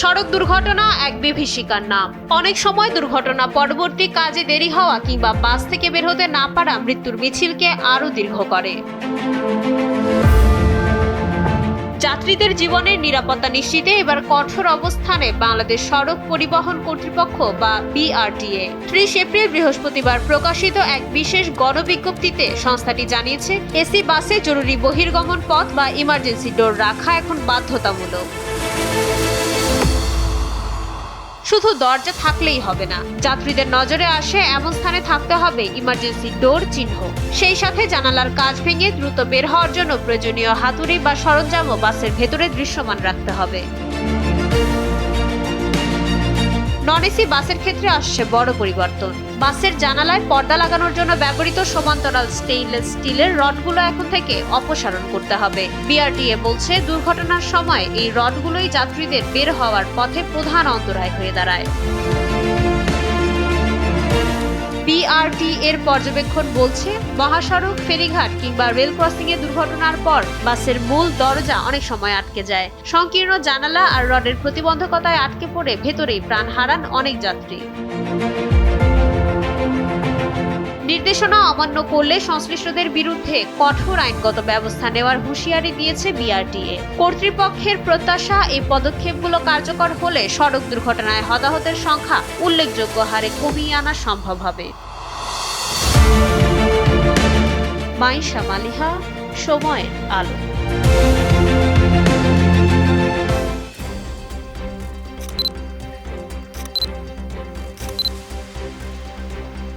সড়ক দুর্ঘটনা এক বিভীষিকার নাম। অনেক সময় দুর্ঘটনা পরবর্তী কাজে দেরি হওয়া কিংবা বাস থেকে বের হতে না পারা মৃত্যুর মিছিলকে আরো দীর্ঘ করে। যাত্রীদের জীবনের নিরাপত্তা নিশ্চিতে এবার কঠোর অবস্থানে বাংলাদেশ সড়ক পরিবহন কর্তৃপক্ষ বা বিআরটিএ। ৩০ এপ্রিল বৃহস্পতিবার প্রকাশিত এক বিশেষ গণবিজ্ঞপ্তিতে সংস্থাটি জানিয়েছে, এসি বাসে জরুরি বহির্গমন পথ বা ইমার্জেন্সি ডোর রাখা এখন বাধ্যতামূলক। শুধু দরজা থাকলেই হবে না, যাত্রীদের নজরে আসে এমন স্থানে থাকতে হবে ইমার্জেন্সি ডোর চিহ্ন। সেই সাথে জানালার কাঁচ ভেঙে দ্রুত বের হওয়ার জন্য প্রয়োজনীয় হাতুড়ি বা সরঞ্জামও বাসের ভেতরে দৃশ্যমান রাখতে হবে। নন এসি বাসের ক্ষেত্রে আসছে বড় পরিবর্তন। বাসের জানালায় পর্দা লাগানোর জন্য ব্যবহৃত সমান্তরাল স্টেইনলেস স্টিলের রডগুলো এখন থেকে অপসারণ করতে হবে। বিআরটিএ বলছে, দুর্ঘটনার সময় এই রডগুলোই যাত্রীদের বের হওয়ার পথে প্রধান অন্তরায় হয়ে দাঁড়ায়। বিআরটিএর পর্যবেক্ষণ বলছে, মহাসড়ক, ফেরিঘাট কিংবা রেল ক্রসিং এ দুর্ঘটনার পর বাসের মূল দরজা অনেক সময় আটকে যায়। সংকীর্ণ জানালা আর রডের প্রতিবন্ধকতায় আটকে পড়ে ভেতরেই প্রাণ হারান অনেক যাত্রী। নির্দেশনা অমান্য করলে সংশ্লিষ্টদের বিরুদ্ধে কঠোর আইনগত ব্যবস্থা নেওয়ার হুঁশিয়ারি দিয়েছে বিআরটিএ। কর্তৃপক্ষের প্রত্যাশা, এই পদক্ষেপগুলো কার্যকর হলে সড়ক দুর্ঘটনায় হতাহতের সংখ্যা উল্লেখযোগ্য হারে কমিয়ে আনা সম্ভব হবে। মাইশা মালিহা, সময়ের আলো।